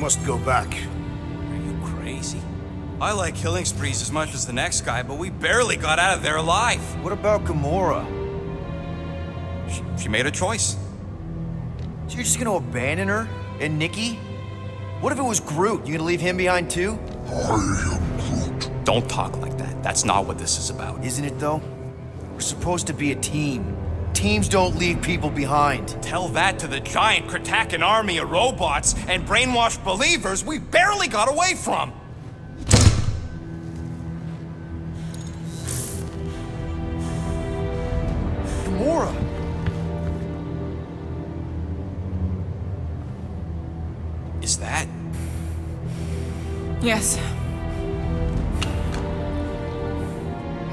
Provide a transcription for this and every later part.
must go back. Are you crazy? I like killing sprees as much as the next guy, but we barely got out of there alive. What about Gamora? She made a choice. So you're just gonna abandon her? And Nikki? What if it was Groot? You gonna leave him behind too? I am Groot. Don't talk like that. That's not what this is about. Isn't it though? We're supposed to be a team. Teams don't leave people behind. Tell that to the giant Kratakan army of robots and brainwashed believers we barely got away from. Gamora! Is that? Yes.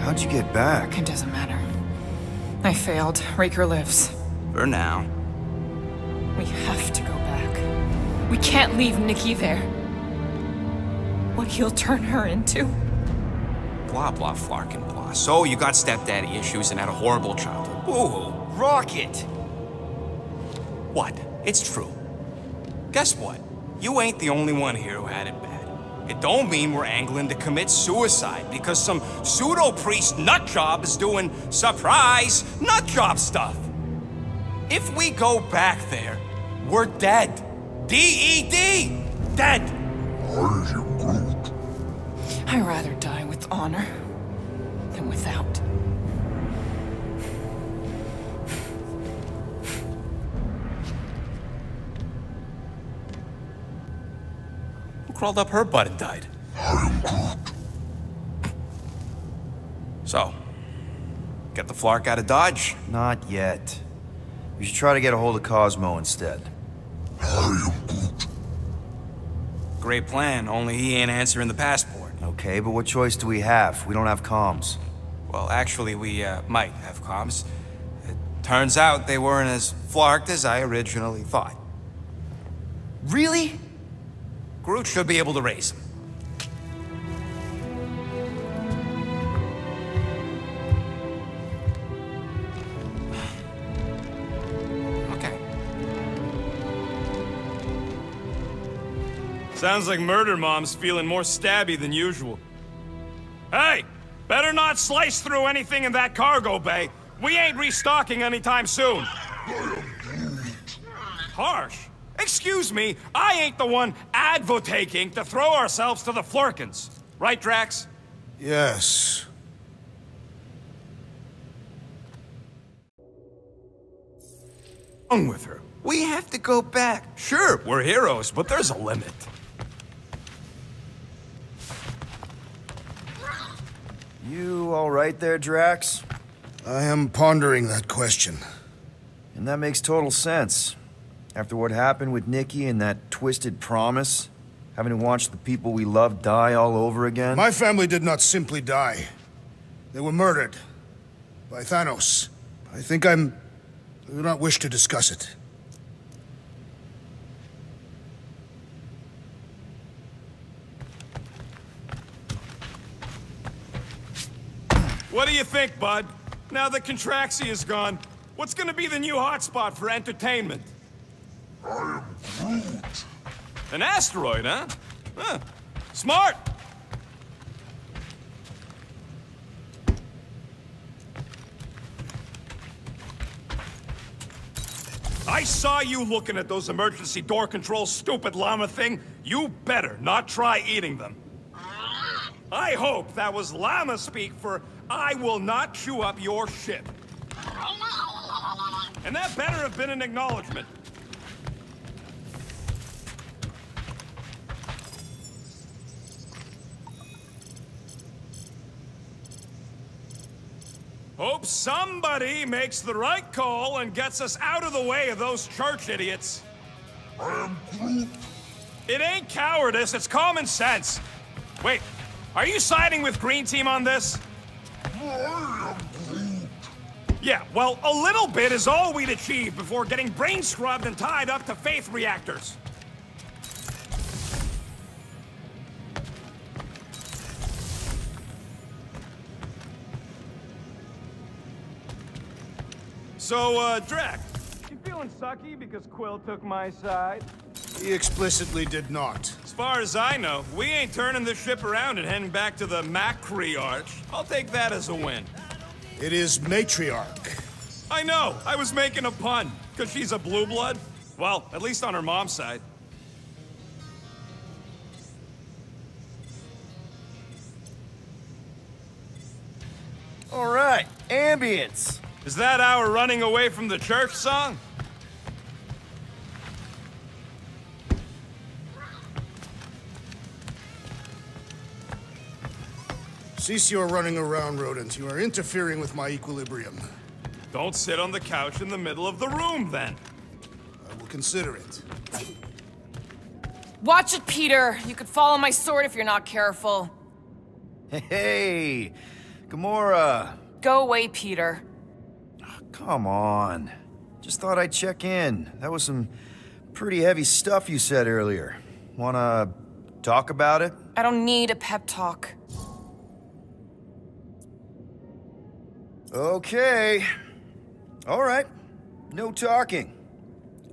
How'd you get back? It doesn't matter. I failed. Raker lives. For now. We have to go back. We can't leave Nikki there. What he'll turn her into. Blah, blah, flarkin' blah. So you got stepdaddy issues and had a horrible childhood. Boo-hoo. Rocket! What? It's true. Guess what? You ain't the only one here who had it bad. It don't mean we're angling to commit suicide because some pseudo-priest nutjob is doing surprise nutjob stuff. If we go back there, we're dead. D-E-D! Dead! I am Groot. I'd rather die with honor than without. Who crawled up her butt and died? I am Groot. So, get the Flark out of Dodge? Not yet. We should try to get a hold of Cosmo instead. I am Groot. Great plan, only he ain't answering the passport. Okay, but what choice do we have? We don't have comms. Well, actually, we might have comms. It turns out they weren't as flarked as I originally thought. Really? Groot should be able to raise him. Okay. Sounds like Murder Mom's feeling more stabby than usual. Hey! Better not slice through anything in that cargo bay. We ain't restocking anytime soon. Harsh. Excuse me, I ain't the one advocating to throw ourselves to the Flurkins. Right, Drax? Yes. What's wrong with her? We have to go back. Sure, we're heroes, but there's a limit. You all right there, Drax? I am pondering that question. And that makes total sense. After what happened with Nikki and that twisted promise, having to watch the people we love die all over again. My family did not simply die. They were murdered. By Thanos. I do not wish to discuss it. What do you think, bud? Now that Contraxi is gone, what's gonna be the new hotspot for entertainment? I am Groot. An asteroid, huh? Huh. Smart! I saw you looking at those emergency door controls, stupid llama thing. You better not try eating them. I hope that was llama speak for I will not chew up your shit. And that better have been an acknowledgement. Hope somebody makes the right call and gets us out of the way of those church idiots. I am Groot. It ain't cowardice, it's common sense. Wait, are you siding with Green Team on this? I am Groot. Yeah, well, a little bit is all we'd achieve before getting brain scrubbed and tied up to faith reactors. So, Drac, you feeling sucky because Quill took my side? He explicitly did not. As far as I know, we ain't turning the ship around and heading back to the Matriarch. I'll take that as a win. It is Matriarch. I know, I was making a pun, because she's a blue blood. Well, at least on her mom's side. All right, ambience. Is that our running away from the church song? Cease your running around, rodent. You are interfering with my equilibrium. Don't sit on the couch in the middle of the room, then. I will consider it. Watch it, Peter. You could fall on my sword if you're not careful. Hey, Gamora. Go away, Peter. Come on. Just thought I'd check in. That was some pretty heavy stuff you said earlier. Wanna talk about it? I don't need a pep talk. Okay. All right. No talking.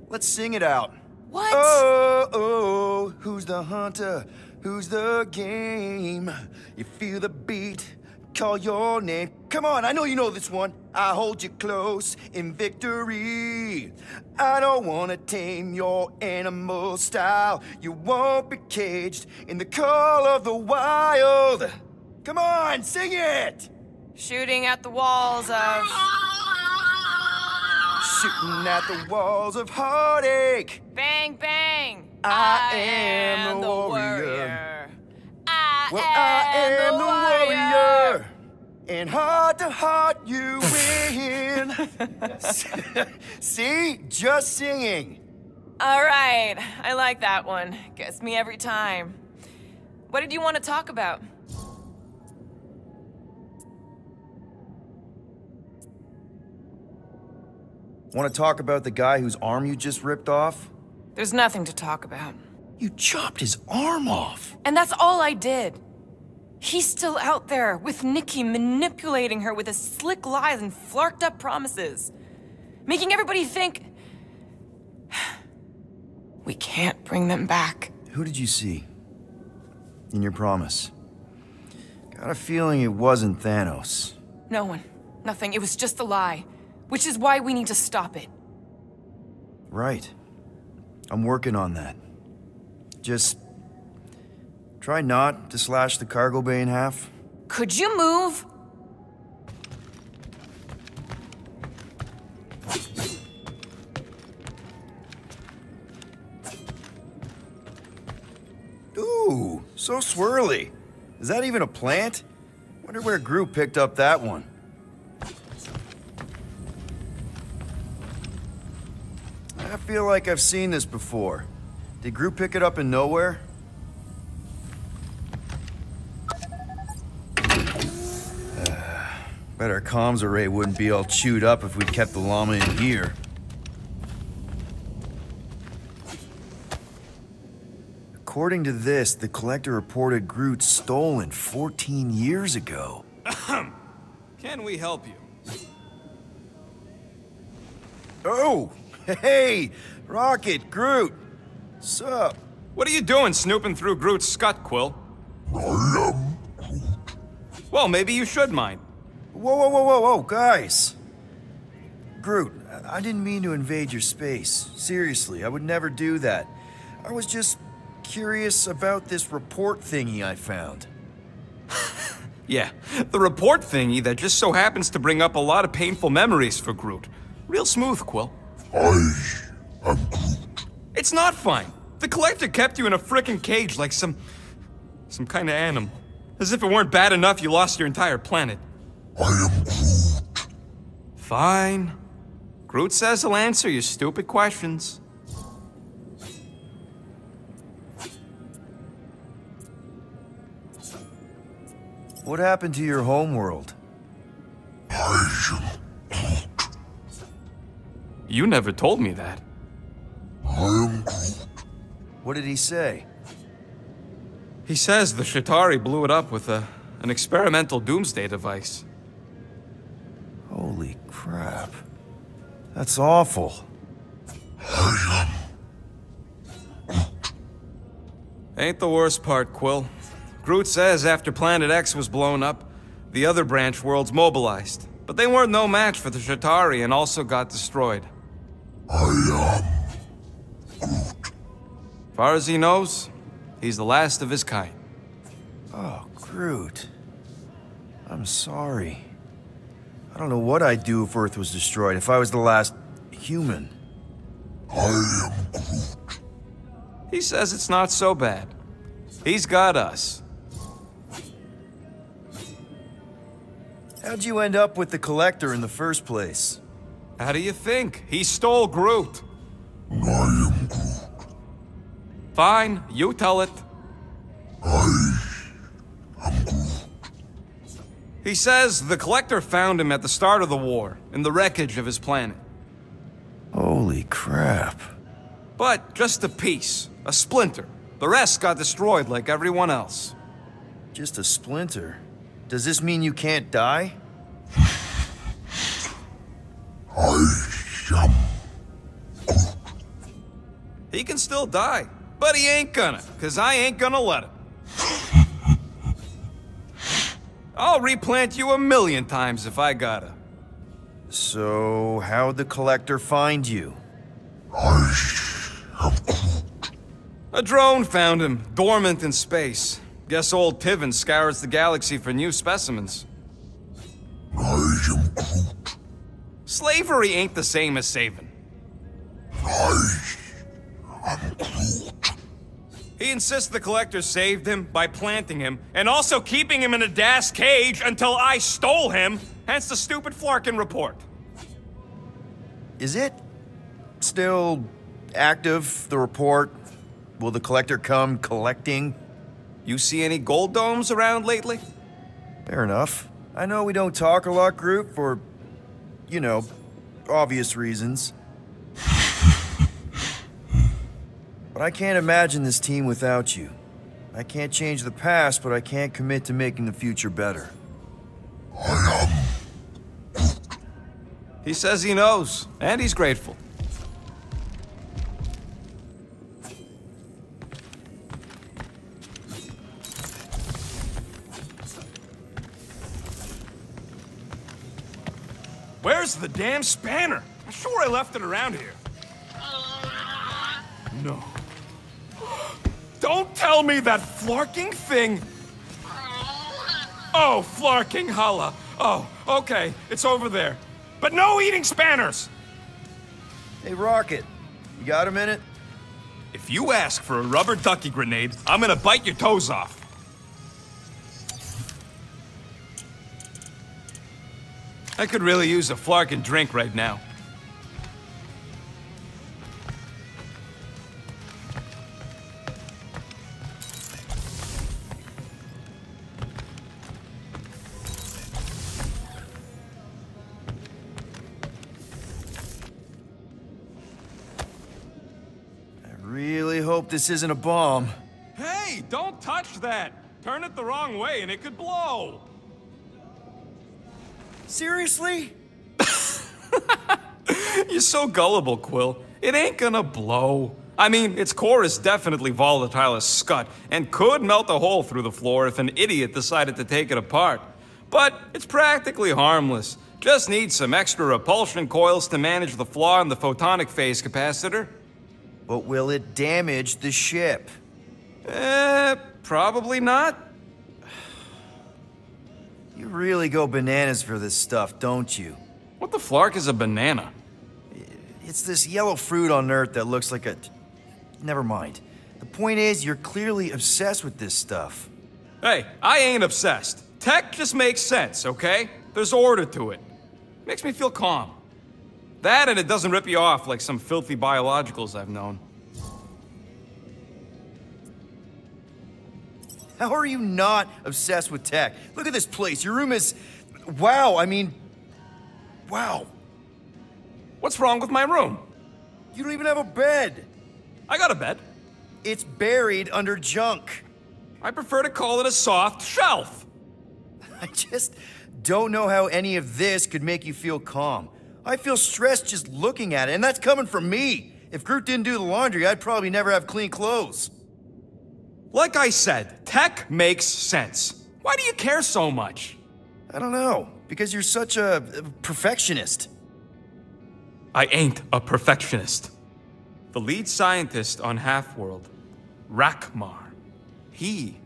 Let's sing it out. What? Oh, oh, who's the hunter? Who's the game? You feel the beat, call your name. Come on, I know you know this one. I hold you close in victory. I don't wanna tame your animal style. You won't be caged in the call of the wild. Come on, sing it! Shooting at the walls of... Shooting at the walls of heartache. Bang, bang! I am the warrior. I am am the warrior. And heart to heart you win. See? Just singing. All right, I like that one. Gets me every time. What did you want to talk about? Want to talk about the guy whose arm you just ripped off? There's nothing to talk about. You chopped his arm off. And that's all I did. He's still out there with Nikki, manipulating her with his slick lies and flarked up promises. Making everybody think... we can't bring them back. Who did you see? In your promise? Got a feeling it wasn't Thanos. No one. Nothing. It was just a lie. Which is why we need to stop it. Right. I'm working on that. Just... try not to slash the cargo bay in half. Could you move? Ooh, so swirly. Is that even a plant? Wonder where Groot picked up that one. I feel like I've seen this before. Did Groot pick it up in nowhere? Bet our comms array wouldn't be all chewed up if we kept the llama in here. According to this, the Collector reported Groot stolen 14 years ago. Can we help you? Oh! Hey! Rocket, Groot! Sup? What are you doing snooping through Groot's scut, Quill? I am Groot. Well, maybe you should mind. Whoa, whoa, whoa, whoa, whoa, guys! Groot, I didn't mean to invade your space. Seriously, I would never do that. I was just curious about this report thingy I found. Yeah, the report thingy that just so happens to bring up a lot of painful memories for Groot. Real smooth, Quill. I am Groot. It's not fine. The Collector kept you in a frickin' cage like some kind of animal. As if it weren't bad enough you lost your entire planet. I am Groot. Fine. Groot says he'll answer your stupid questions. What happened to your homeworld? I am Groot. You never told me that. I am Groot. What did he say? He says the Chitauri blew it up with an experimental doomsday device. Holy crap. That's awful. I am Groot. Ain't the worst part, Quill. Groot says after Planet X was blown up, the other branch worlds mobilized. But they weren't no match for the Chitauri and also got destroyed. I am Far as he knows, he's the last of his kind. Oh, Groot. I'm sorry. I don't know what I'd do if Earth was destroyed, if I was the last human. I am Groot. He says it's not so bad. He's got us. How'd you end up with the Collector in the first place? How do you think? He stole Groot. I am Groot. Fine, you tell it. I am Groot. He says the Collector found him at the start of the war, in the wreckage of his planet. Holy crap. But just a piece, a splinter. The rest got destroyed like everyone else. Just a splinter? Does this mean you can't die? I am Groot. He can still die, but he ain't gonna, 'cause I ain't gonna let him. I'll replant you 1,000,000 times if I gotta. So, how'd the Collector find you? I am Groot. A drone found him, dormant in space. Guess old Tiven scours the galaxy for new specimens. I am Groot. Slavery ain't the same as saving. I am Groot. He insists the Collector saved him by planting him, and also keeping him in a das cage until I stole him, hence the stupid Flarkin report. Is it still active, the report? Will the Collector come collecting? You see any gold domes around lately? Fair enough. I know we don't talk a lot, Groot, for, you know, obvious reasons. But I can't imagine this team without you. I can't change the past, but I can't commit to making the future better. I am He says he knows, and he's grateful. Where's the damn spanner? I'm sure I left it around here. No. Don't tell me that flarking thing... Oh, flarking holla. Oh, okay, it's over there. But no eating spanners! Hey, Rocket, you got a minute? If you ask for a rubber ducky grenade, I'm gonna bite your toes off. I could really use a flarkin' drink right now. I really hope this isn't a bomb. Hey, don't touch that! Turn it the wrong way and it could blow! Seriously? You're so gullible, Quill. It ain't gonna blow. I mean, its core is definitely volatile as scut, and could melt a hole through the floor if an idiot decided to take it apart. But it's practically harmless. Just needs some extra repulsion coils to manage the flaw in the photonic phase capacitor. But will it damage the ship? Probably not. You really go bananas for this stuff, don't you? What the flark is a banana? It's this yellow fruit on Earth that looks like a... Never mind. The point is, you're clearly obsessed with this stuff. Hey, I ain't obsessed. Tech just makes sense, okay? There's order to it. Makes me feel calm. That and it doesn't rip you off like some filthy biologicals I've known. How are you not obsessed with tech? Look at this place. Your room is... Wow, I mean... Wow. What's wrong with my room? You don't even have a bed. I got a bed. It's buried under junk. I prefer to call it a soft shelf. I just don't know how any of this could make you feel calm. I feel stressed just looking at it, and that's coming from me. If Groot didn't do the laundry, I'd probably never have clean clothes. Like I said, tech makes sense. Why do you care so much? I don't know, because you're such a perfectionist. I ain't a perfectionist. The lead scientist on Half-World, Rakmar, he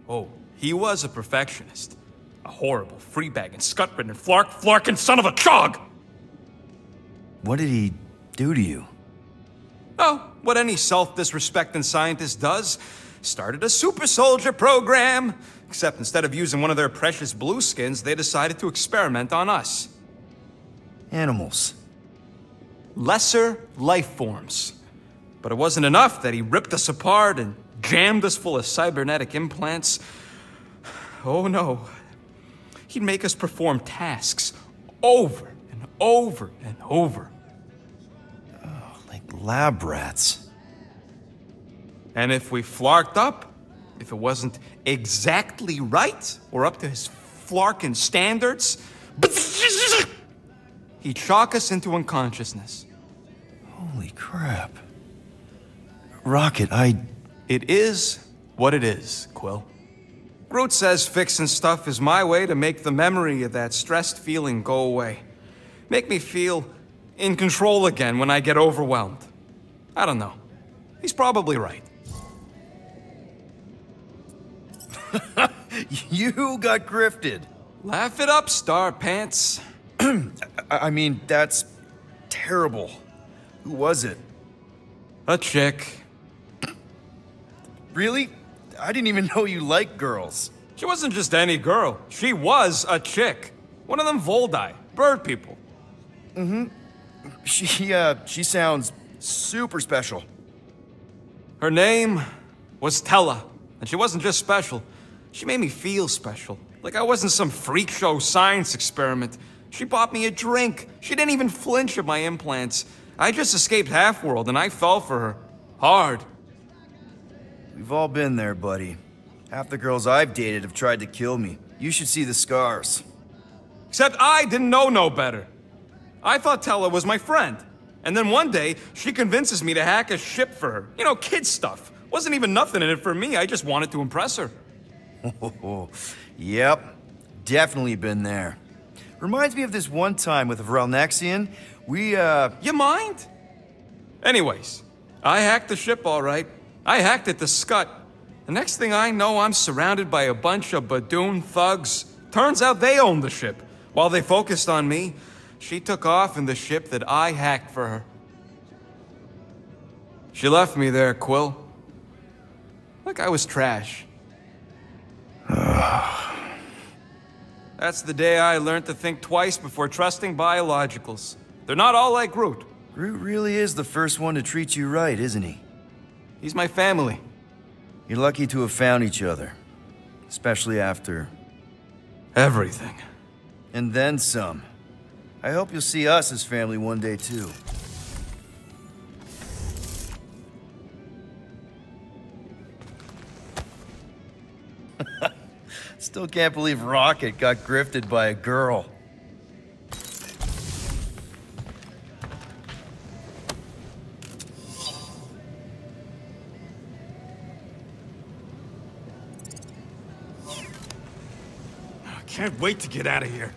was a perfectionist. A horrible, free-bagging, scut-ridden, flarkin' son of a chog! What did he do to you? Oh, what any self-disrespecting scientist does. Started a super soldier program. Except instead of using one of their precious blueskins, they decided to experiment on us. Animals. Lesser life forms. But it wasn't enough that he ripped us apart and jammed us full of cybernetic implants. Oh no. He'd make us perform tasks over and over and over. Like lab rats. And if we flarked up, if it wasn't exactly right or up to his flarkin' standards, he'd shock us into unconsciousness. Holy crap. Rocket, It is what it is, Quill. Groot says fixing stuff is my way to make the memory of that stressed feeling go away. Make me feel in control again when I get overwhelmed. I don't know. He's probably right. You got grifted. Laugh it up, Star Pants. I mean, that's terrible. Who was it? A chick. Really? I didn't even know you liked girls. She wasn't just any girl. She was a chick. One of them Voldi, bird people. She sounds super special. Her name was Tella, and she wasn't just special. She made me feel special, like I wasn't some freak show science experiment. She bought me a drink. She didn't even flinch at my implants. I just escaped Half-World, and I fell for her. Hard. We've all been there, buddy. Half the girls I've dated have tried to kill me. You should see the scars. Except I didn't know no better. I thought Tella was my friend. And then one day, she convinces me to hack a ship for her. You know, kid stuff. Wasn't even nothing in it for me, I just wanted to impress her. Yep, definitely been there. Reminds me of this one time with Vrelnexian. You mind? Anyways, I hacked the ship all right. I hacked it to Scut. The next thing I know, I'm surrounded by a bunch of Badoon thugs. Turns out they owned the ship. While they focused on me, she took off in the ship that I hacked for her. She left me there, Quill. Like I was trash. That's the day I learned to think twice before trusting biologicals. They're not all like Groot. Groot really is the first one to treat you right, isn't he? He's my family. You're lucky to have found each other. Especially after... everything. And then some. I hope you'll see us as family one day, too. Still can't believe Rocket got grifted by a girl. I can't wait to get out of here.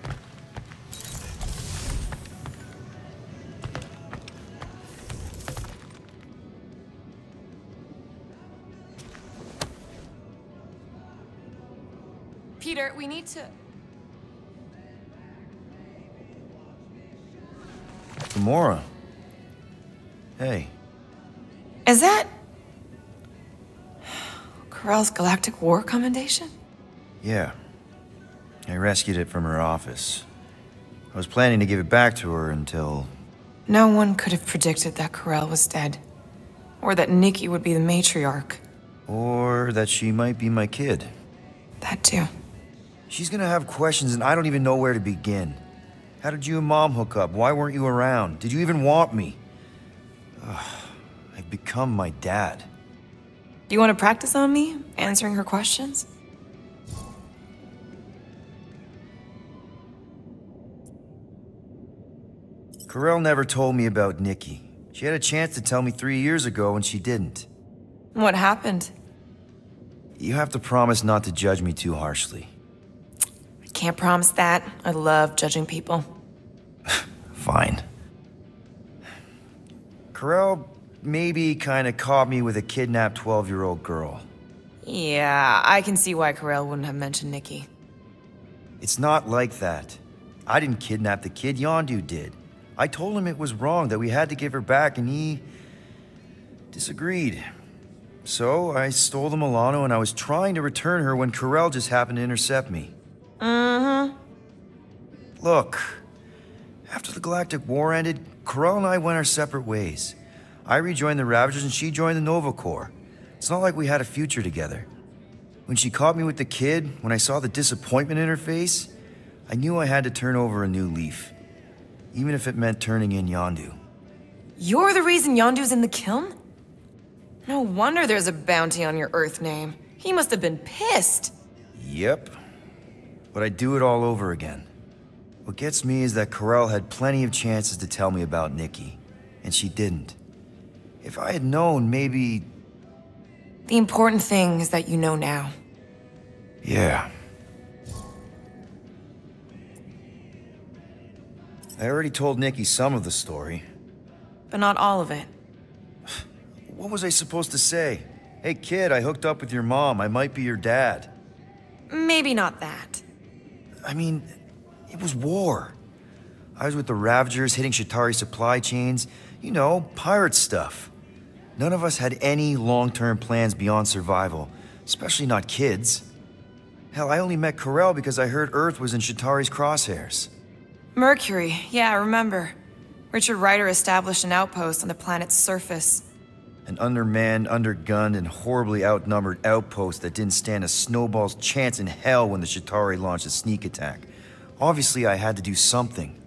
Peter, we need to... Gamora. Hey. Is that... Corell's Galactic War Commendation? Yeah. I rescued it from her office. I was planning to give it back to her until... No one could have predicted that Corell was dead. Or that Nikki would be the matriarch. Or that she might be my kid. That too. She's gonna have questions and I don't even know where to begin. How did you and Mom hook up? Why weren't you around? Did you even want me? I've become my dad. Do you want to practice on me, answering her questions? Corell never told me about Nikki. She had a chance to tell me 3 years ago and she didn't. What happened? you have to promise not to judge me too harshly. I can't promise that. I love judging people. Fine. Corell maybe kinda caught me with a kidnapped 12-year-old girl. Yeah, I can see why Corell wouldn't have mentioned Nikki. It's not like that. I didn't kidnap the kid, Yondu did. I told him it was wrong, that we had to give her back, and he disagreed. So I stole the Milano and I was trying to return her when Corell just happened to intercept me. Mm-hmm. Look, after the Galactic War ended, Corell and I went our separate ways. I rejoined the Ravagers and she joined the Nova Corps. It's not like we had a future together. When she caught me with the kid, when I saw the disappointment in her face, I knew I had to turn over a new leaf. Even if it meant turning in Yondu. You're the reason Yondu's in the kiln? No wonder there's a bounty on your Earth name. He must have been pissed. Yep. But I'd do it all over again. What gets me is that Corell had plenty of chances to tell me about Nikki, and she didn't. If I had known, maybe... The important thing is that you know now. Yeah. I already told Nikki some of the story. But not all of it. What was I supposed to say? Hey kid, I hooked up with your mom. I might be your dad. Maybe not that. I mean, it was war. I was with the Ravagers hitting Chitauri supply chains. You know, pirate stuff. None of us had any long-term plans beyond survival, especially not kids. Hell, I only met Corell because I heard Earth was in Chitauri's crosshairs. Mercury, yeah, I remember. Richard Ryder established an outpost on the planet's surface. An undermanned, undergunned, and horribly outnumbered outpost that didn't stand a snowball's chance in hell when the Chitauri launched a sneak attack. Obviously, I had to do something.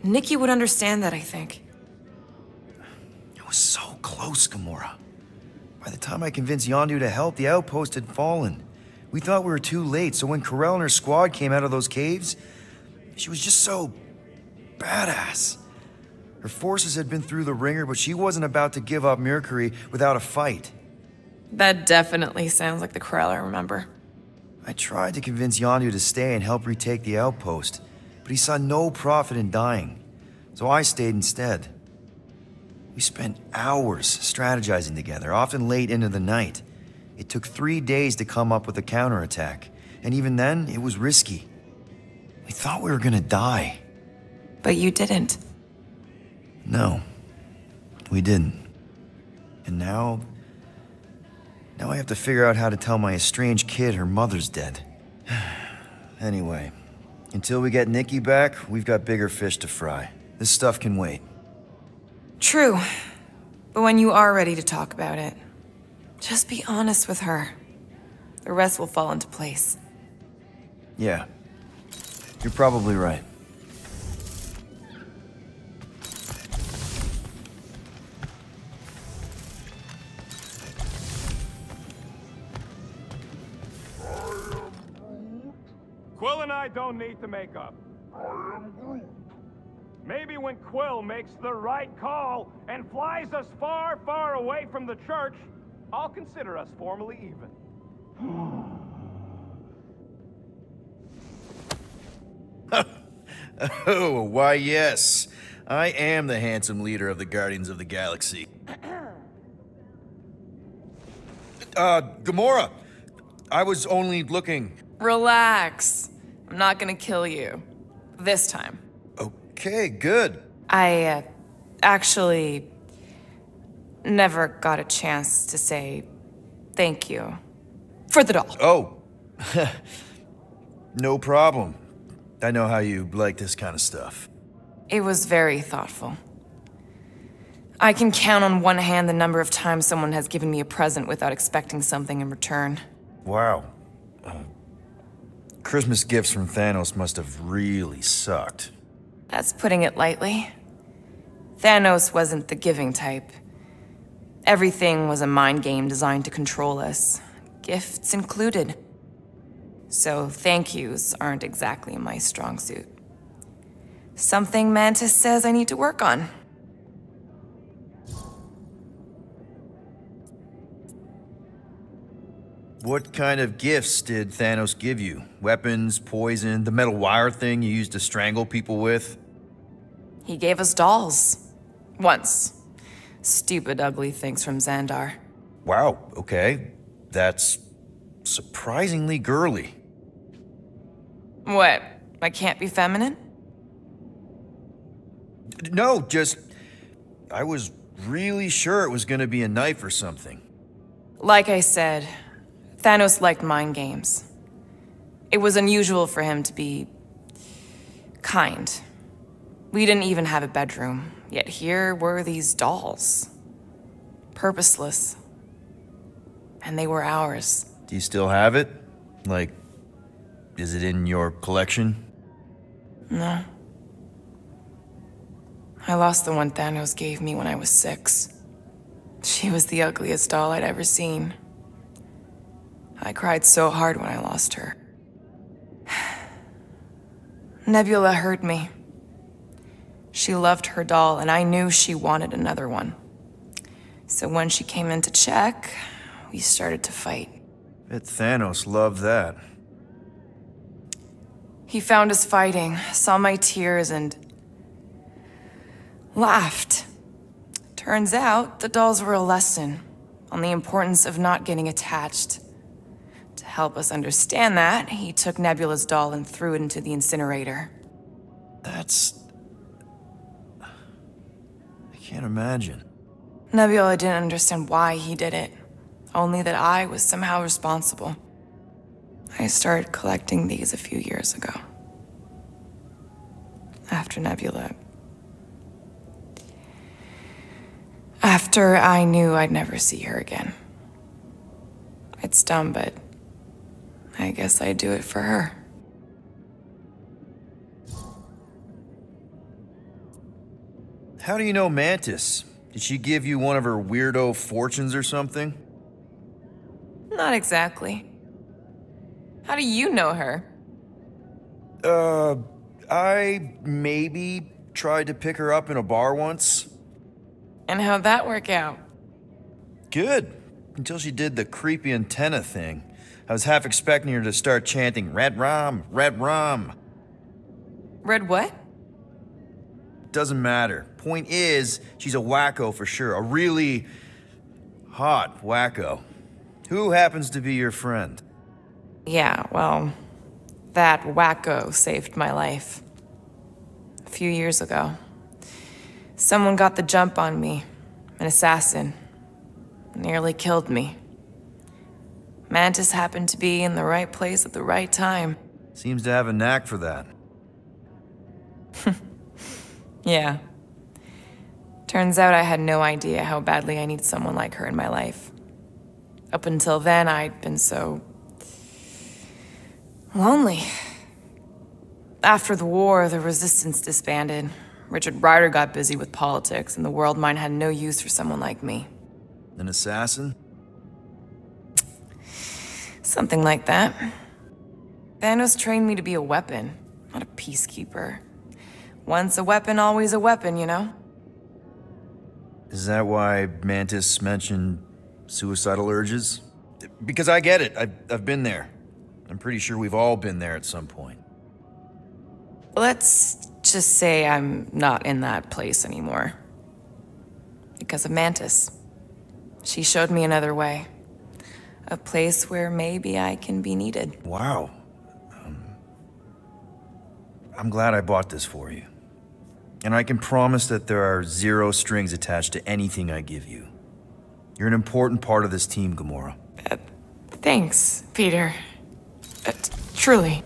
Nikki would understand that, I think. It was so close, Gamora. By the time I convinced Yondu to help, the outpost had fallen. We thought we were too late, so when Corell and her squad came out of those caves, she was just so badass. Her forces had been through the ringer, but she wasn't about to give up Mercury without a fight. That definitely sounds like the Corell I remember. I tried to convince Yondu to stay and help retake the outpost, but he saw no profit in dying, so I stayed instead. We spent hours strategizing together, often late into the night. It took 3 days to come up with a counterattack, and even then, it was risky. We thought we were gonna die. But you didn't. No, we didn't. And now I have to figure out how to tell my estranged kid her mother's dead. Anyway, until we get Nikki back, we've got bigger fish to fry. This stuff can wait. True. But when you are ready to talk about it, just be honest with her. The rest will fall into place. Yeah, you're probably right. Quill and I don't need to make up. Maybe when Quill makes the right call and flies us far, far away from the church, I'll consider us formally even. Oh, why yes. I am the handsome leader of the Guardians of the Galaxy. Gamora! I was only looking... Relax. I'm not gonna kill you. This time. Okay, good. I, actually never got a chance to say thank you for the doll. Oh. No problem. I know how you like this kind of stuff. It was very thoughtful. I can count on one hand the number of times someone has given me a present without expecting something in return. Wow. Christmas gifts from Thanos must have really sucked. That's putting it lightly. Thanos wasn't the giving type. Everything was a mind game designed to control us, gifts included. So thank yous aren't exactly my strong suit. Something Mantis says I need to work on. What kind of gifts did Thanos give you? Weapons, poison, the metal wire thing you used to strangle people with? He gave us dolls. Once. Stupid, ugly things from Xandar. Wow, okay. That's surprisingly girly. What? I can't be feminine? No, just... I was really sure it was gonna be a knife or something. Like I said, Thanos liked mind games. It was unusual for him to be... kind. We didn't even have a bedroom, yet here were these dolls. Purposeless. And they were ours. Do you still have it? Like, is it in your collection? No. I lost the one Thanos gave me when I was 6. She was the ugliest doll I'd ever seen. I cried so hard when I lost her. Nebula hurt me. She loved her doll, and I knew she wanted another one. So when she came in to check, we started to fight. Bet Thanos loved that. He found us fighting, saw my tears, and laughed. Turns out, the dolls were a lesson on the importance of not getting attached. To help us understand that, he took Nebula's doll and threw it into the incinerator. That's... I can't imagine. Nebula didn't understand why he did it, only that I was somehow responsible. I started collecting these a few years ago. After Nebula. After I knew I'd never see her again. It's dumb, but I guess I'd do it for her. How do you know Mantis? Did she give you one of her weirdo fortunes or something? Not exactly. How do you know her? I maybe tried to pick her up in a bar once. And how'd that work out? Good. Until she did the creepy antenna thing. I was half expecting her to start chanting, "Red Rum, Red Rum." Red what? Doesn't matter. Point is, she's a wacko for sure. A really hot wacko. Who happens to be your friend? Yeah, well, that wacko saved my life. A few years ago. Someone got the jump on me. An assassin. Nearly killed me. Mantis happened to be in the right place at the right time. Seems to have a knack for that. Yeah. Turns out I had no idea how badly I need someone like her in my life. Up until then, I'd been so... lonely. After the war, the Resistance disbanded. Richard Rider got busy with politics, and the World Mine had no use for someone like me. An assassin? Something like that. Thanos trained me to be a weapon, not a peacekeeper. Once a weapon, always a weapon, you know? Is that why Mantis mentioned suicidal urges? Because I get it. I've been there. I'm pretty sure we've all been there at some point. Let's just say I'm not in that place anymore. Because of Mantis. She showed me another way. A place where maybe I can be needed. Wow. I'm glad I bought this for you. And I can promise that there are zero strings attached to anything I give you. You're an important part of this team, Gamora. Thanks, Peter. Truly.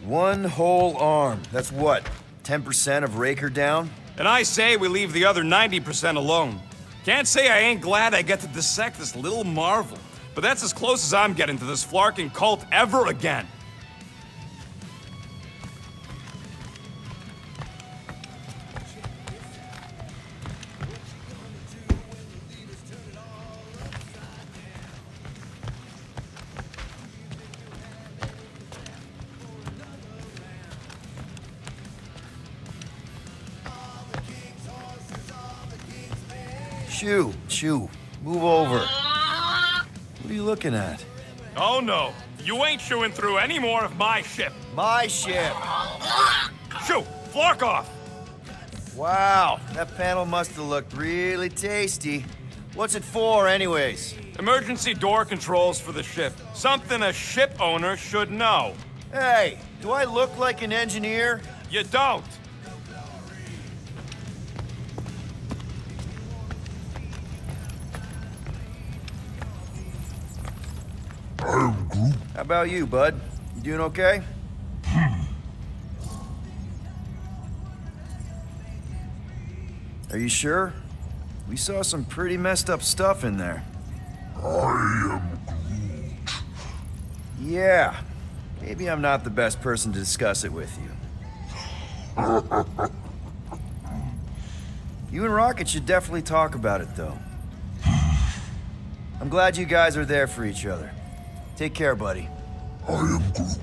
One whole arm. That's what? 10% of Raker down? And I say we leave the other 90% alone. Can't say I ain't glad I get to dissect this little marvel, but that's as close as I'm getting to this Flarkin cult ever again. Chew, move over. What are you looking at? Oh no, you ain't chewing through any more of my ship. My ship. Shoo, Flark off. Wow, that panel must have looked really tasty. What's it for, anyways? Emergency door controls for the ship. Something a ship owner should know. Hey, do I look like an engineer? You don't. I'm Groot. How about you, bud? You doing okay? Are you sure? We saw some pretty messed up stuff in there. I am Groot. Yeah. Maybe I'm not the best person to discuss it with you. You and Rocket should definitely talk about it, though. I'm glad you guys are there for each other. Take care, buddy. I am Groot.